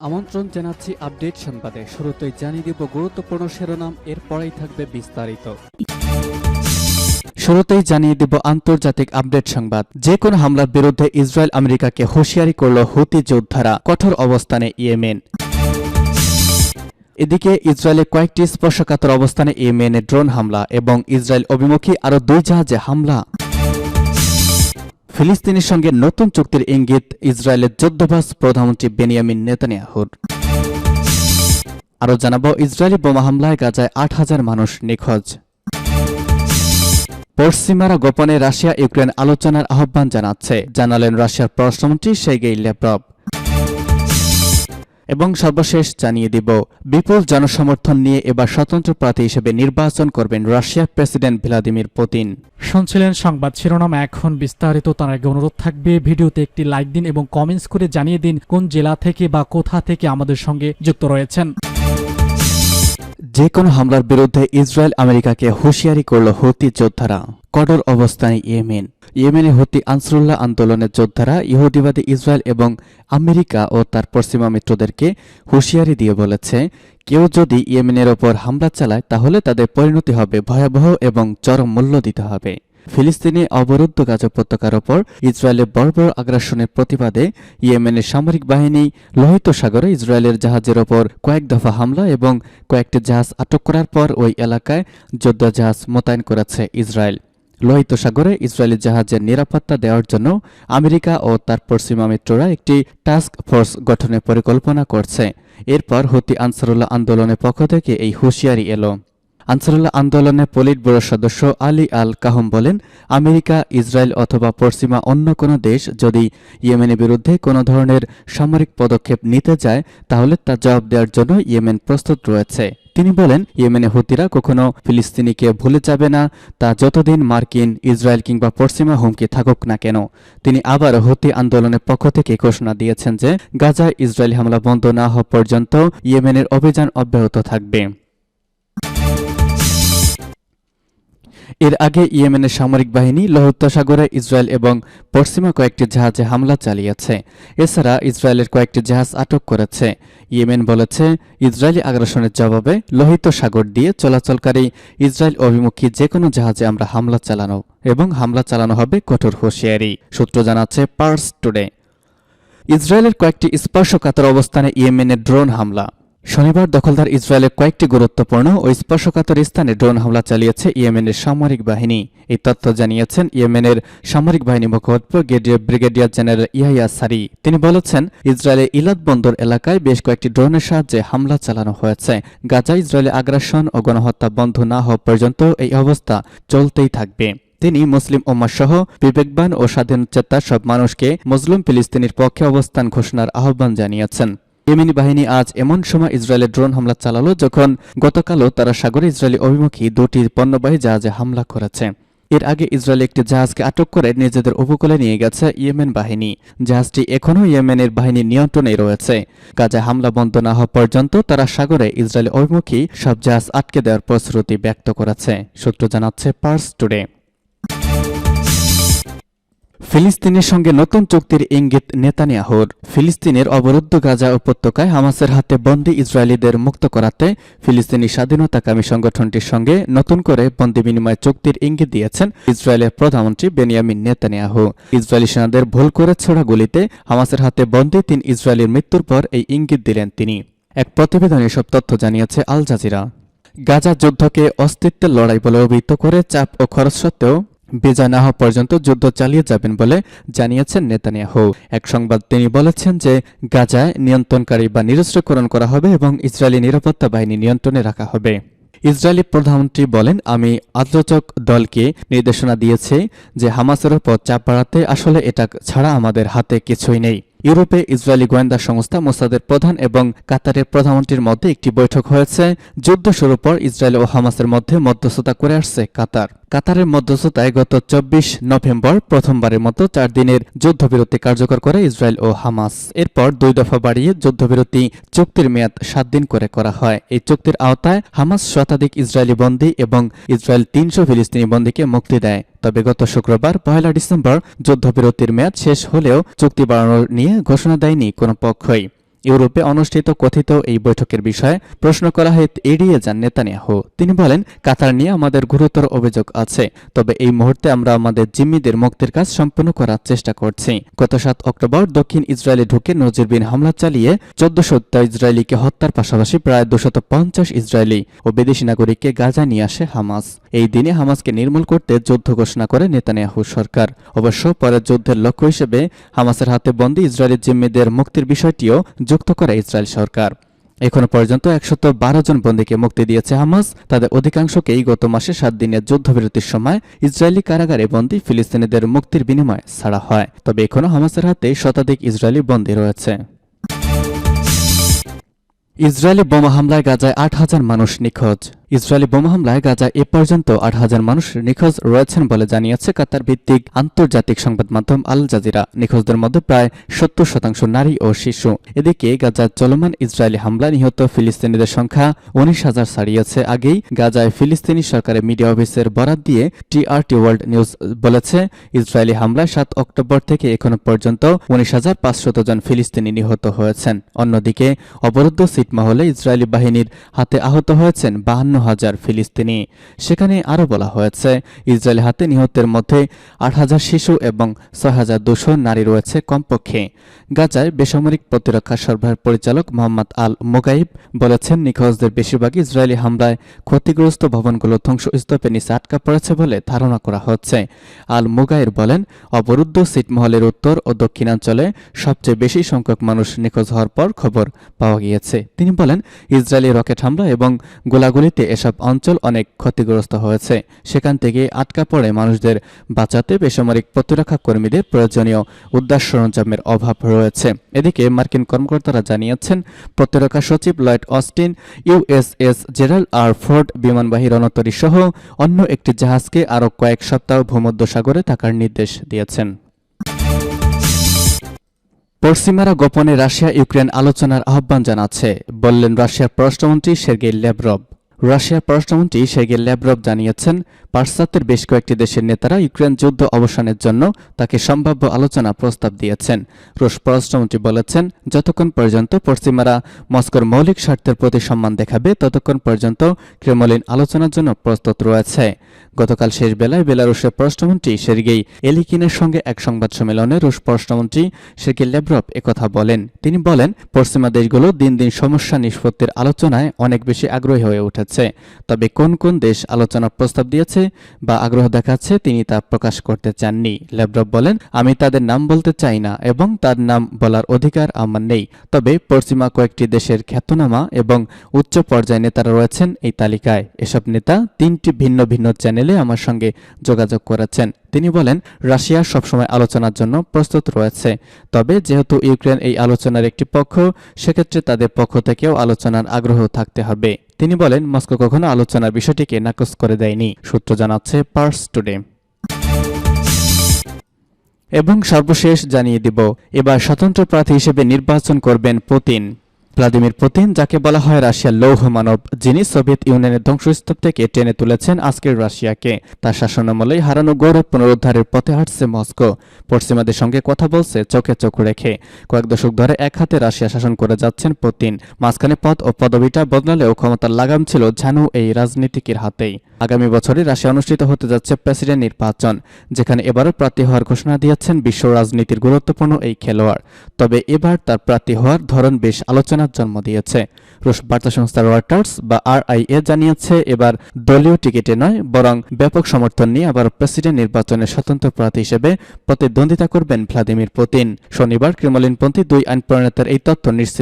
আমন্ত্রণ জানাচ্ছি আপডেট সংবাদে। শুরুতেই জানিয়ে দিব গুরুত্বপূর্ণ শিরোনাম, এরপরেই থাকবে বিস্তারিত। শুরুতেই জানিয়ে দিব আন্তর্জাতিক আপডেট সংবাদ। যে কোনো হামলার বিরুদ্ধে ইসরায়েল আমেরিকাকে হুঁশিয়ারি করল হুতি যোদ্ধারা, কঠোর অবস্থানে ইয়েমেন। এদিকে ইসরায়েলে কয়েকটি স্পর্শকাতর অবস্থানে ইয়েমেনে ড্রোন হামলা এবং ইসরায়েল অভিমুখী আরও 2 জাহাজে হামলা। ফিলিস্তিনের সঙ্গে নতুন চুক্তির ইঙ্গিত ইসরায়েলের যুদ্ধবাজ প্রধানমন্ত্রী বেনিয়ামিন নেতানিয়াহুর। আরও জানাবো ইসরায়েলি বোমা হামলায় গাজায় 8,000 মানুষ নিখোঁজ। পশ্চিমারা গোপনে রাশিয়া ইউক্রেন আলোচনার আহ্বান জানালেন রাশিয়ার পররাষ্ট্রমন্ত্রী সের্গেই ল্যাভরভ। এবং সর্বশেষ জানিয়ে দিব বিপুল জনসমর্থন নিয়ে এবার স্বতন্ত্র প্রার্থী হিসেবে নির্বাচন করবেন রাশিয়ার প্রেসিডেন্ট ভ্লাদিমির পুতিন। শুনছিলেন সংবাদ শিরোনাম, এখন বিস্তারিত। তার আগে অনুরোধ থাকবে ভিডিওতে একটি লাইক দিন এবং কমেন্টস করে জানিয়ে দিন কোন জেলা থেকে বা কোথা থেকে আমাদের সঙ্গে যুক্ত রয়েছেন। যে কোনো হামলার বিরুদ্ধে ইসরায়েল আমেরিকাকে হুঁশিয়ারি করল হুতি যোদ্ধারা, কঠোর অবস্থানে ইয়েমেন। ইয়েমেনে হুতি আনসারুল্লাহ আন্দোলনের যোদ্ধারা ইহুদিবাদী ইসরায়েল এবং আমেরিকা ও তার পশ্চিমা মিত্রদেরকে হুঁশিয়ারি দিয়ে বলেছে, কেউ যদি ইয়েমেনের ওপর হামলা চালায় তাহলে তাদের পরিণতি হবে ভয়াবহ এবং চরম মূল্য দিতে হবে। ফিলিস্তিনে অবরুদ্ধ গাজা উপত্যকার ওপর ইসরায়েলের বর্বর আগ্রাসনের প্রতিবাদে ইয়েমেনের সামরিক বাহিনী লোহিত সাগরে ইসরায়েলের জাহাজের ওপর কয়েক দফা হামলা এবং কয়েকটি জাহাজ আটক করার পর ওই এলাকায় যুদ্ধ জাহাজ মোতায়েন করেছে ইসরায়েল। লোহিত সাগরে ইসরায়েলি জাহাজের নিরাপত্তা দেওয়ার জন্য আমেরিকা ও তার পশ্চিমা মিত্ররা একটি টাস্ক ফোর্স গঠনের পরিকল্পনা করছে। এরপর হুতি আনসারুল্লাহ আন্দোলনের পক্ষ থেকে এই হুঁশিয়ারি এলো। আনসারুল্লাহ আন্দোলনের পলিট ব্যুরোর সদস্য আলী আল কাহম বলেন, আমেরিকা, ইসরায়েল অথবা পশ্চিমা অন্য কোনো দেশ যদি ইয়েমেনের বিরুদ্ধে কোনো ধরনের সামরিক পদক্ষেপ নিতে যায় তাহলে তা জবাব দেওয়ার জন্য ইয়েমেন প্রস্তুত রয়েছে। তিনি বলেন, ইয়েমেনে হুতিরা কখনো ফিলিস্তিনিকে ভুলে যাবে না, তা যতদিন মার্কিন, ইসরায়েল কিংবা পশ্চিমা হুমকি থাকুক না কেন। তিনি আবার হুতি আন্দোলনের পক্ষ থেকে ঘোষণা দিয়েছেন যে গাজায় ইসরায়েলি হামলা বন্ধ না হওয়া পর্যন্ত ইয়েমেনের অভিযান অব্যাহত থাকবে। এর আগে ইয়েমেনের সামরিক বাহিনী লোহিত সাগরে ইসরায়েল এবং পশ্চিমা কয়েকটি জাহাজে হামলা চালিয়েছে। এছাড়া ইসরায়েলের কয়েকটি জাহাজ আটক করেছে। ইয়েমেন বলেছে, ইসরায়েলি আগ্রাসনের জবাবে লোহিত সাগর দিয়ে চলাচলকারী ইসরায়েল অভিমুখী যে কোনো জাহাজে আমরা হামলা চালানো হবে কঠোর হুঁশিয়ারি। সূত্র জানাচ্ছে পার্স টুডে। ইসরায়েলের কয়েকটি স্পর্শকাতর অবস্থানে ইয়েমেনের ড্রোন হামলা। শনিবার দখলদার ইসরায়েলের কয়েকটি গুরুত্বপূর্ণ ও স্পর্শকাতর স্থানে ড্রোন হামলা চালিয়েছে ইয়েমেনের সামরিক বাহিনী। এই তথ্য জানিয়েছেন ইয়েমেনের সামরিক বাহিনী মুখপাত্র ব্রিগেডিয়ার জেনারেল ইয়াহিয়া সারি। তিনি বলেছেন, ইসরায়েলের ইলাদ বন্দর এলাকায় বেশ কয়েকটি ড্রোনের সাহায্যে হামলা চালানো হয়েছে। গাজায় ইসরায়েলি আগ্রাসন ও গণহত্যা বন্ধ না হওয়া পর্যন্ত এই অবস্থা চলতেই থাকবে। তিনি মুসলিম উম্মাহ সহ বিবেকবান ও স্বাধীনচেতা সব মানুষকে মুসলিম ফিলিস্তিনির পক্ষে অবস্থান ঘোষণার আহ্বান জানিয়েছেন। ইয়েমেনি বাহিনী আজ এমন সময় ইসরায়েলের ড্রোন হামলা চালালো যখন গতকালও তারা সাগরে ইসরায়েলি অভিমুখী 2টি পণ্যবাহী জাহাজে হামলা করেছে। এর আগে ইসরায়েল একটি জাহাজকে আটক করে নিজেদের উপকূলে নিয়ে গেছে ইয়েমেন বাহিনী। জাহাজটি এখনও ইয়েমেনের বাহিনীর নিয়ন্ত্রণে রয়েছে। গাজায় হামলা বন্ধ না হওয়া পর্যন্ত তারা সাগরে ইসরায়েলি অভিমুখী সব জাহাজ আটকে দেওয়ার প্রতিশ্রুতি ব্যক্ত করেছে। সূত্র জানাচ্ছে পার্স টুডে। ফিলিস্তিনের সঙ্গে নতুন চুক্তির ইঙ্গিত নেতানিয়াহুর। ফিলিস্তিনের অবরুদ্ধ গাজা উপত্যকায় হামাসের হাতে বন্দী ইসরায়েলিদের মুক্ত করাতে ফিলিস্তিনি স্বাধীনতাকামী সংগঠনটির সঙ্গে নতুন করে বন্দী বিনিময় চুক্তির ইঙ্গিত দিয়েছেন ইসরায়েলের প্রধানমন্ত্রী বেনিয়ামিন নেতানিয়াহু। ইসরায়েলি সেনাদের ভুল করে ছোড়া গুলিতে হামাসের হাতে বন্দী 3 ইসরায়েলির মৃত্যুর পর এই ইঙ্গিত দিলেন তিনি। এক প্রতিবেদনে এসব তথ্য জানিয়েছে আল জাজিরা। গাজা যুদ্ধকে অস্তিত্বের লড়াই বলে অভিহিত করে চাপ ও খরচ সত্ত্বেও বিজয় না হওয়া পর্যন্ত যুদ্ধ চালিয়ে যাবেন বলে জানিয়েছেন নেতানিয়াহু। এক সংবাদ তিনি বলেছেন যে গাজায় নিয়ন্ত্রণকারী বা নিরস্ত্রীকরণ করা হবে এবং ইসরায়েলি নিরাপত্তা বাহিনী নিয়ন্ত্রণে রাখা হবে। ইসরায়েলি প্রধানমন্ত্রী বলেন, আমি আলোচক দলকে নির্দেশনা দিয়েছি যে হামাসের ওপর চাপ বাড়াতে, আসলে এটা ছাড়া আমাদের হাতে কিছুই নেই। ইউরোপে ইসরায়েলি গোয়েন্দা সংস্থা মোসাদের প্রধান এবং কাতারের প্রধানমন্ত্রীর মধ্যে একটি বৈঠক হয়েছে। যুদ্ধ শুরুর পর ইসরায়েল ও হামাসের মধ্যে মধ্যস্থতা করে আসছে কাতারের মধ্যস্থতায় গত 24 নভেম্বর প্রথমবারের মতো 4 দিনের যুদ্ধবিরতি কার্যকর করে ইসরায়েল ও হামাস। এরপর 2 দফা বাড়িয়ে যুদ্ধবিরতি চুক্তির মেয়াদ 7 দিন করে করা হয়। এই চুক্তির আওতায় হামাস শতাধিক ইসরায়েলি বন্দী এবং ইসরায়েল 300 ফিলিস্তিনি বন্দীকে মুক্তি দেয়। তবে গত শুক্রবার 1 ডিসেম্বর যুদ্ধবিরতির মেয়াদ শেষ হলেও চুক্তি বাড়ানোর নিয়ে ঘোষণা দেয়নি কোনো পক্ষই। ইউরোপে অনুষ্ঠিত কথিত এই বৈঠকের বিষয়ে প্রশ্ন করা হয় এড়িয়ে যান নেতানিয়াহু। তিনি বলেন, কাতার নিয়ে আমাদের গুরুতর অভিযোগ আছে, তবে এই মুহূর্তে আমরা আমাদের জিম্মিদের মুক্তির কাজ সম্পূর্ণ করার চেষ্টা করছি। গত 7 অক্টোবর দক্ষিণ ইসরায়েলে ঢুকে নজিরবিহীন হামলা চালিয়ে 1400 ইসরায়েলিকে হত্যার পাশাপাশি প্রায় 250 ইসরায়েলি ও বিদেশি নাগরিককে গাজা নিয়ে আসে হামাস। এই দিনে হামাসকে নির্মূল করতে যুদ্ধ ঘোষণা করে নেতানিয়াহু সরকার। অবশ্য পরের যুদ্ধের লক্ষ্য হিসেবে হামাসের হাতে বন্দী ইসরায়েলি জিম্মিদের মুক্তির বিষয়টিও যুক্ত করে ইসরায়েল সরকার। এখনো পর্যন্ত 112 জন বন্দীকে মুক্তি দিয়েছে হামাস। তাদের অধিকাংশকেই গত মাসে 7 দিনের যুদ্ধবিরতির সময় ইসরায়েলি কারাগারে বন্দী ফিলিস্তিনিদের মুক্তির বিনিময়ে ছাড়া হয়। তবে এখনো হামাসের হাতে শতাধিক ইসরায়েলি বন্দী রয়েছে। ইসরায়েলি বোমা হামলায় গাজায় 8,000 মানুষ নিখোঁজ। ইসরায়েলি বোমা হামলায় গাজায় এ পর্যন্ত 8,000 মানুষ নিখোঁজ রয়েছেন বলে জানিয়েছে কাতার ভিত্তিক আন্তর্জাতিক সংবাদ মাধ্যম আল জাজিরা। নিখোঁজদের মধ্যে প্রায় 70% নারী ও শিশু। এদিকে গাজায় চলমান ইসরায়েলি হামলায় নিহত ফিলিস্তিনিদের সংখ্যা 19,000 ছাড়িয়েছে। আগেই গাজায় ফিলিস্তিনি সরকারের মিডিয়া অফিসের বরাত দিয়ে টিআরটি ওয়ার্ল্ড নিউজ বলেছে, ইসরায়েলি হামলায় 7 অক্টোবর থেকে এখনো পর্যন্ত 19,500 জন ফিলিস্তিনি নিহত হয়েছেন। অন্যদিকে অবরুদ্ধ ছিটমহলে ইসরায়েলি বাহিনীর হাতে আহত হয়েছেন 52,000 ফিলিস্তিনি। সেখানে আরও বলা হয়েছে, ইসরায়েলি হাতে নিহতের মধ্যে 8,000 শিশু এবং 6,200 নারী রয়েছে কমপক্ষে। গাজায় বেসামরিক প্রতিরক্ষা সরবরাহের পরিচালক মোহাম্মদ আল মোগাইব বলেছেন, নিখোঁজদের বেশিরভাগই ইসরায়েলি হামলায় ক্ষতিগ্রস্ত ভবনগুলো ধ্বংসস্তূপের নিচে আটকা পড়েছে বলে ধারণা করা হচ্ছে। আল মোগাইর বলেন, অবরুদ্ধ ছিটমহলের উত্তর ও দক্ষিণাঞ্চলে সবচেয়ে বেশি সংখ্যক মানুষ নিখোঁজ হওয়ার পর খবর পাওয়া গিয়েছে। তিনি বলেন, ইসরায়েলি রকেট হামলা এবং গোলাগুলিতে এসব অঞ্চল অনেক ক্ষতিগ্রস্ত হয়েছে। সেখান থেকে আটকা পড়ে মানুষদের বাঁচাতে বেসামরিক প্রতিরক্ষা কর্মীদের প্রয়োজনীয় উদ্ধার সরঞ্জামের অভাব রয়েছে। এদিকে মার্কিন কর্মকর্তারা জানিয়েছেন, প্রতিরক্ষা সচিব Lloyd Austin USS Gerald R Ford বিমানবাহী রণতরী সহ অন্য একটি জাহাজকে আরও কয়েক সপ্তাহ ভূমধ্যসাগরে থাকার নির্দেশ দিয়েছেন। পশ্চিমারা গোপনে রাশিয়া ইউক্রেন আলোচনার আহ্বান জানাচ্ছে, বললেন রাশিয়ার পররাষ্ট্রমন্ত্রী সের্গেই ল্যাভরভ। রাশিয়ার পররাষ্ট্রমন্ত্রী সের্গেই ল্যাভরভ জানিয়েছেন, পাশ্চাত্যের বেশ কয়েকটি দেশের নেতারা ইউক্রেন যুদ্ধ অবসানের জন্য তাকে সম্ভাব্য আলোচনা প্রস্তাব দিয়েছেন। রুশ পররাষ্ট্রমন্ত্রী বলেছেন, যতক্ষণ পর্যন্ত পশ্চিমারা মস্কোর মৌলিক স্বার্থের প্রতি সম্মান দেখাবে ততক্ষণ পর্যন্ত ক্রেমলিন আলোচনার জন্য প্রস্তুত রয়েছে। গতকাল শেষ বেলায় বেলারুশের পররাষ্ট্রমন্ত্রী সের্গেই এলিকিনের সঙ্গে এক সংবাদ সম্মেলনে রুশ পররাষ্ট্রমন্ত্রী সের্গেই ল্যাভরভ একথা বলেন। তিনি বলেন, পশ্চিমা দেশগুলো দিন দিন সমস্যা নিষ্পত্তির আলোচনায় অনেক বেশি আগ্রহী হয়ে উঠেছে। তবে কোন কোন দেশ আলোচনার প্রস্তাব দিয়েছে বা আগ্রহ দেখাচ্ছে তিনি তা প্রকাশ করতে চাননি। ল্যাভরভ বলেন, আমি তাদের নাম বলতে চাই না এবং তার নাম বলার অধিকার আমার নেই। তবে পশ্চিমা কয়েকটি দেশের খ্যাতনামা এবং উচ্চ পর্যায়ের নেতারা রয়েছেন এই তালিকায়। এসব নেতা 3টি ভিন্ন ভিন্ন চ্যানেলে আমার সঙ্গে যোগাযোগ করেছেন। তিনি বলেন, রাশিয়া সবসময় আলোচনার জন্য প্রস্তুত রয়েছে। তবে যেহেতু ইউক্রেন এই আলোচনার একটি পক্ষ, সেক্ষেত্রে তাদের পক্ষ থেকেও আলোচনার আগ্রহ থাকতে হবে। তিনি বলেন, মস্কো কখনো আলোচনার বিষয়টিকে নাকচ করে দেয়নি, সূত্র জানাচ্ছে পার্স টুডে। এবং সর্বশেষ জানিয়ে দিব, এবার স্বতন্ত্র প্রার্থী হিসেবে নির্বাচন করবেন পুতিন। ভ্লাদিমির পুতিন, যাকে বলা হয় রাশিয়ার লৌহ মানব, যিনি সোভিয়েত ইউনিয়নের ধ্বংসস্তূপ থেকে টেনে তুলেছেন আজকের রাশিয়াকে, তার শাসনামলেই হারানো গৌরব পুনরুদ্ধারের পথে হাঁটছে মস্কো। পশ্চিমাদের সঙ্গে কথা বলছে চোখে চোখ রেখে। কয়েক দশক ধরে এক হাতে রাশিয়া শাসন করে যাচ্ছেন পুতিন। মাঝখানে পদ ও পদবিটা বদলালেও ক্ষমতার লাগাম ছিল ঝানু এই রাজনীতিকের হাতেই। আগামী বছরে রাশিয়া অনুষ্ঠিত হতে যাচ্ছে প্রেসিডেন্ট নির্বাচন, যেখানে এবারও প্রার্থী হওয়ার ঘোষণা দিয়েছেন বিশ্ব রাজনীতির গুরুত্বপূর্ণ এই খেলোয়াড়। তবে এবার তার প্রার্থী হওয়ার ধরন বেশ আলোচনার জন্ম দিয়েছে। রুশ বার্তা সংস্থা রয়টার্স বা RIA জানিয়েছে, এবার দলীয় টিকিটে নয় বরং ব্যাপক সমর্থন নিয়ে আবার প্রেসিডেন্ট নির্বাচনে স্বতন্ত্র প্রার্থী হিসেবে প্রতিদ্বন্দ্বিতা করবেন ভ্লাদিমির পুতিন। শনিবার ক্রেমলিনপন্থী 2 আইন প্রণেতার এই তথ্য নিশ্চিত